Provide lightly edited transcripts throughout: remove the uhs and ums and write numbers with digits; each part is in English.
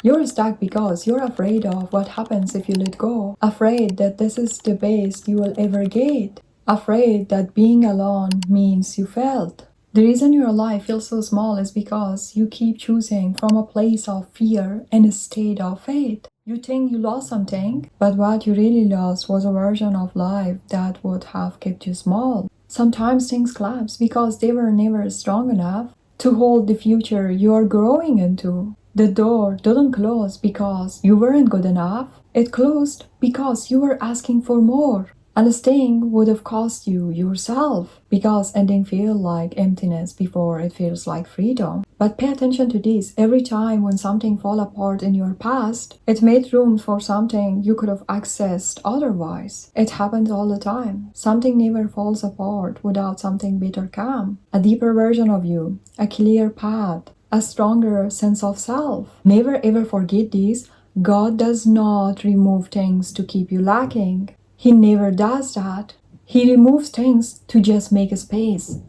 You're stuck because you're afraid of what happens if you let go. Afraid that this is the best you will ever get. Afraid that being alone means you failed. The reason your life feels so small is because you keep choosing from a place of fear instead of faith. You think you lost something, but what you really lost was a version of life that would have kept you small. Sometimes things collapse because they were never strong enough to hold the future you are growing into. The door didn't close because you weren't good enough. It closed because you were asking for more. And staying would have cost you yourself, because ending feels like emptiness before it feels like freedom. But pay attention to this. Every time when something fell apart in your past, it made room for something you could have accessed otherwise. It happens all the time. Something never falls apart without something better come. A deeper version of you, a clear path, a stronger sense of self. Never ever forget this. God does not remove things to keep you lacking. He never does that. He removes things to just make a space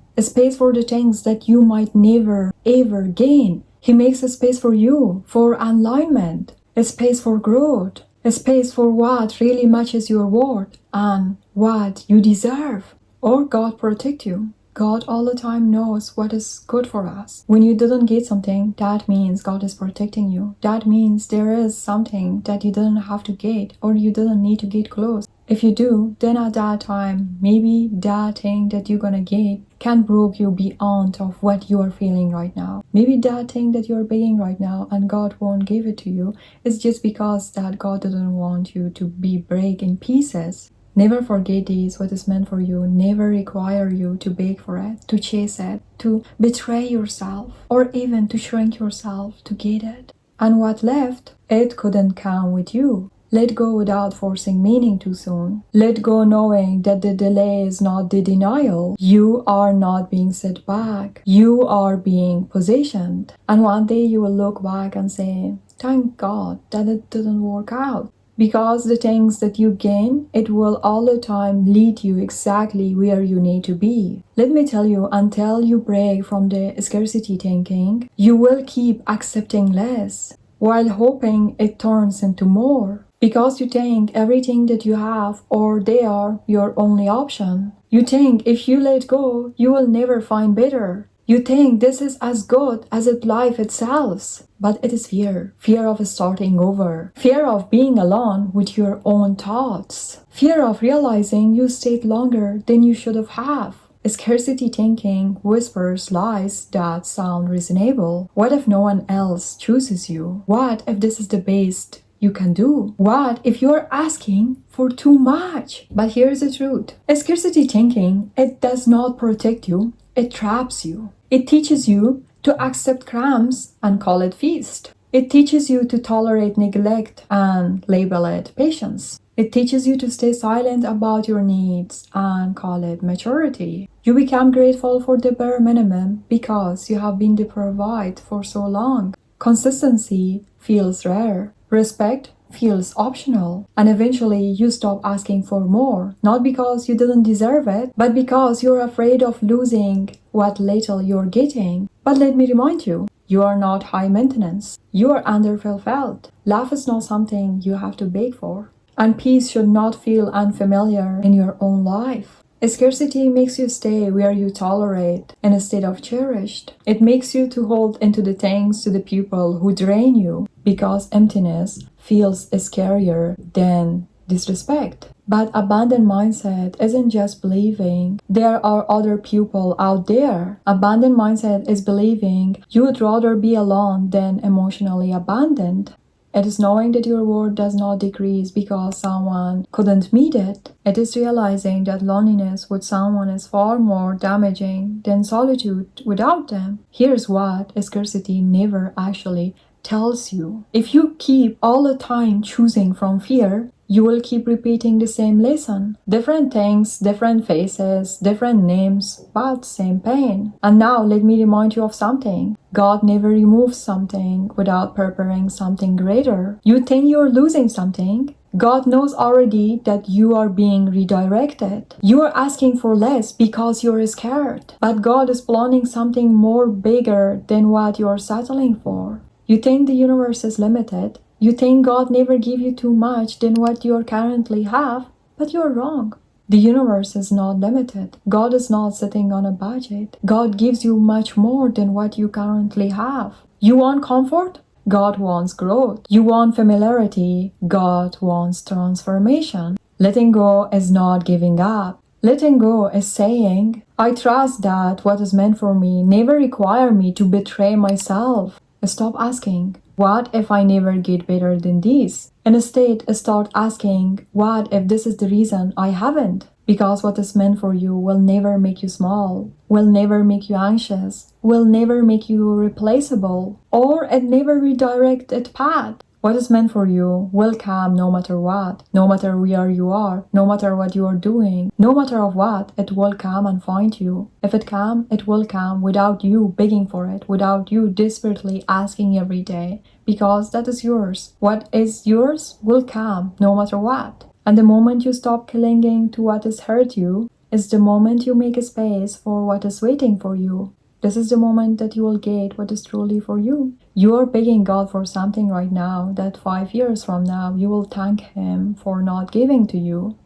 for the things that you might never ever gain. He makes a space for you, for alignment, a space for growth, a space for what really matches your worth and what you deserve. Or God protect you. God all the time knows what is good for us. When you didn't get something, that means God is protecting you. That means there is something that you didn't have to get or you didn't need to get close. If you do, then at that time, maybe that thing that you're gonna get can break you beyond of what you are feeling right now. Maybe that thing that you're begging right now and God won't give it to you is just because that God didn't want you to be break in pieces. Never forget this, what is meant for you. Never require you to beg for it, to chase it, to betray yourself, or even to shrink yourself to get it. And what left, it couldn't come with you. Let go without forcing meaning too soon. Let go knowing that the delay is not the denial. You are not being set back. You are being positioned. And one day you will look back and say, thank God that it didn't work out. Because the things that you gain, it will all the time lead you exactly where you need to be. Let me tell you, until you break from the scarcity thinking, you will keep accepting less, while hoping it turns into more. Because you think everything that you have or they are your only option. You think if you let go, you will never find better. You think this is as good as it life itself. But it is fear. Fear of starting over. Fear of being alone with your own thoughts. Fear of realizing you stayed longer than you should have. Scarcity thinking whispers lies that sound reasonable. What if no one else chooses you? What if this is the best you can do? What if you're asking for too much? But here's the truth. Scarcity thinking, it does not protect you. It traps you. It teaches you to accept crumbs and call it feast. It teaches you to tolerate neglect and label it patience. It teaches you to stay silent about your needs and call it maturity. You become grateful for the bare minimum because you have been deprived for so long. Consistency feels rare. Respect feels optional, and eventually you stop asking for more, not because you didn't deserve it, but because you're afraid of losing what little you're getting. But let me remind you, you are not high maintenance. You are underfulfilled. Love is not something you have to beg for, and peace should not feel unfamiliar in your own life. Scarcity makes you stay where you tolerate instead of cherished. It makes you to hold into the things to the people who drain you, because emptiness feels scarier than disrespect. But abandoned mindset isn't just believing there are other people out there. Abandoned mindset is believing you would rather be alone than emotionally abandoned. It is knowing that your worth does not decrease because someone couldn't meet it. It is realizing that loneliness with someone is far more damaging than solitude without them. Here's what scarcity never actually tells you. If you keep all the time choosing from fear, you will keep repeating the same lesson. Different things, different faces, different names, but same pain. And now let me remind you of something. God never removes something without preparing something greater. You think you're losing something? God knows already that you are being redirected. You are asking for less because you're scared. But God is planning something more bigger than what you're settling for. You think the universe is limited. You think God never gave you too much than what you currently have, but you're wrong. The universe is not limited. God is not sitting on a budget. God gives you much more than what you currently have. You want comfort? God wants growth. You want familiarity? God wants transformation. Letting go is not giving up. Letting go is saying, I trust that what is meant for me never require me to betray myself. Stop asking, what if I never get better than this? And instead, start asking, what if this is the reason I haven't? Because what is meant for you will never make you small, will never make you anxious, will never make you replaceable, or it never redirect its path. What is meant for you will come no matter what, no matter where you are, no matter what you are doing, no matter of what, it will come and find you. If it come, it will come without you begging for it, without you desperately asking every day, because that is yours. What is yours will come no matter what. And the moment you stop clinging to what has hurt you, is the moment you make a space for what is waiting for you. This is the moment that you will get what is truly for you. You are begging God for something right now that 5 years from now you will thank Him for not giving to you.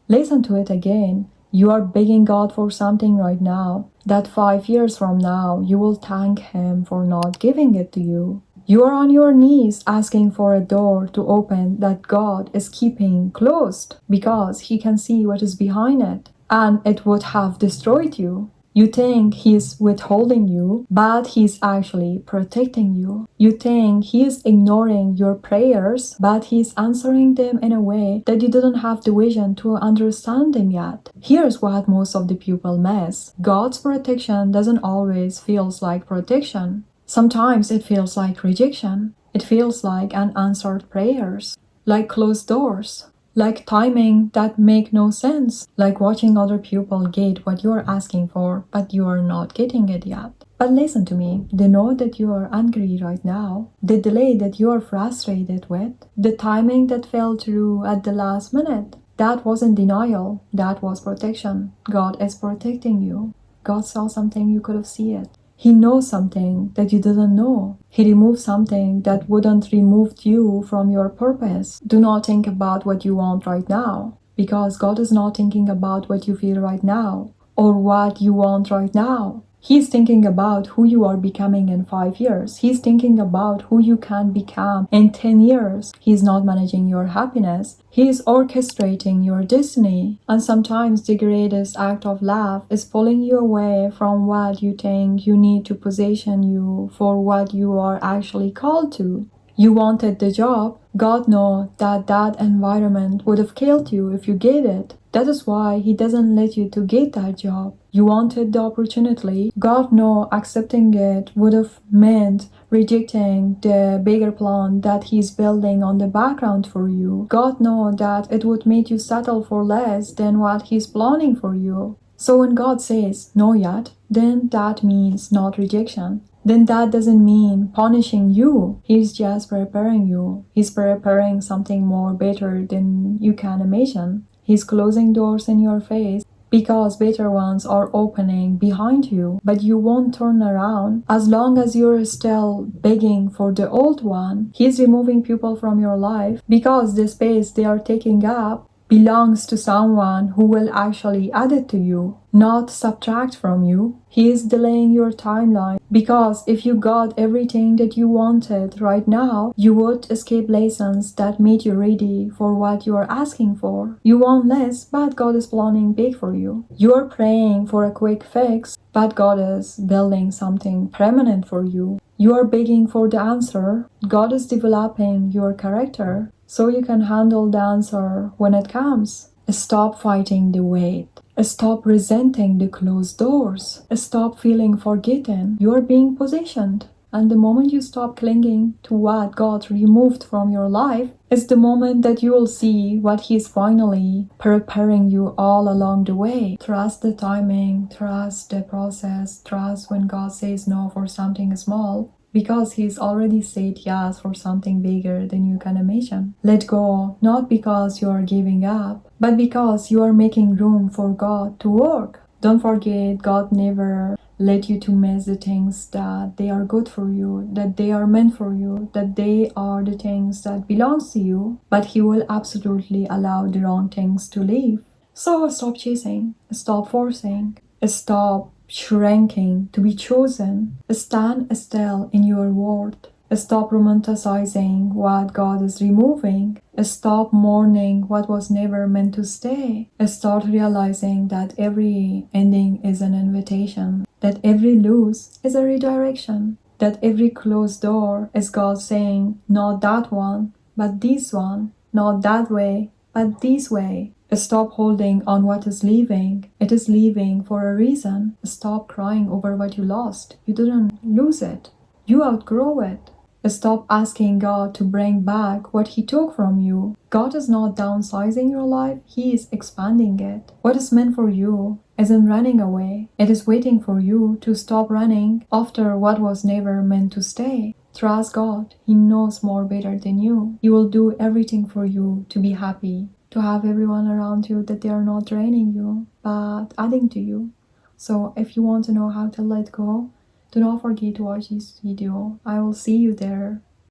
Listen to it again. You are begging God for something right now that 5 years from now you will thank Him for not giving it to you. You are on your knees asking for a door to open that God is keeping closed because He can see what is behind it, and it would have destroyed you. You think He's withholding you, but He's actually protecting you. You think He's ignoring your prayers, but He's answering them in a way that you didn't have the vision to understand them yet. Here's what most of the people miss. God's protection doesn't always feels like protection. Sometimes it feels like rejection. It feels like unanswered prayers, like closed doors, like timing that make no sense, like watching other people get what you're asking for, but you are not getting it yet. But listen to me, the note that you are angry right now, the delay that you are frustrated with, the timing that fell through at the last minute, that wasn't denial, that was protection. God is protecting you. God saw something you could have seen it. He knows something that you didn't know. He removed something that wouldn't remove you from your purpose. Do not think about what you want right now, because God is not thinking about what you feel right now or what you want right now. He's thinking about who you are becoming in 5 years. He's thinking about who you can become in 10 years. He's not managing your happiness. He is orchestrating your destiny. And sometimes the greatest act of love is pulling you away from what you think you need to position you for what you are actually called to. You wanted the job. God knows that that environment would have killed you if you get it. That is why He doesn't let you to get that job. You wanted the opportunity. God knows accepting it would have meant rejecting the bigger plan that He's building on the background for you. God knows that it would make you settle for less than what He's planning for you. So when God says no yet, then that means not rejection. Then that doesn't mean punishing you. He's just preparing you. He's preparing something more better than you can imagine. He's closing doors in your face because better ones are opening behind you, but you won't turn around as long as you're still begging for the old one. He's removing people from your life because the space they are taking up belongs to someone who will actually add it to you, not subtract from you. He is delaying your timeline because if you got everything that you wanted right now, you would escape lessons that made you ready for what you are asking for. You want less, but God is planning big for you. You are praying for a quick fix, but God is building something permanent for you. You are begging for the answer. God is developing your character so you can handle the answer when it comes. Stop fighting the wait. Stop resenting the closed doors. Stop feeling forgotten. You are being positioned. And the moment you stop clinging to what God removed from your life is the moment that you will see what He's finally preparing you all along the way. Trust the timing, trust the process, trust when God says no for something small, because He's already said yes for something bigger than you can imagine. Let go, not because you are giving up, but because you are making room for God to work. Don't forget, God never let you to miss the things that they are good for you, that they are meant for you, that they are the things that belongs to you, but He will absolutely allow the wrong things to leave. So stop chasing, stop forcing, stop shrinking to be chosen, stand still in your worth. Stop romanticizing what God is removing. Stop mourning what was never meant to stay. Start realizing that every ending is an invitation, that every lose is a redirection, that every closed door is God saying, not that one, but this one, not that way, but this way. Stop holding on what is leaving. It is leaving for a reason. Stop crying over what you lost. You didn't lose it. You outgrow it. Stop asking God to bring back what He took from you. God is not downsizing your life, He is expanding it. What is meant for you isn't running away. It is waiting for you to stop running after what was never meant to stay. Trust God. He knows more better than you. He will do everything for you to be happy, to have everyone around you that they are not draining you, but adding to you. So if you want to know how to let go, do not forget to watch this video. I will see you there.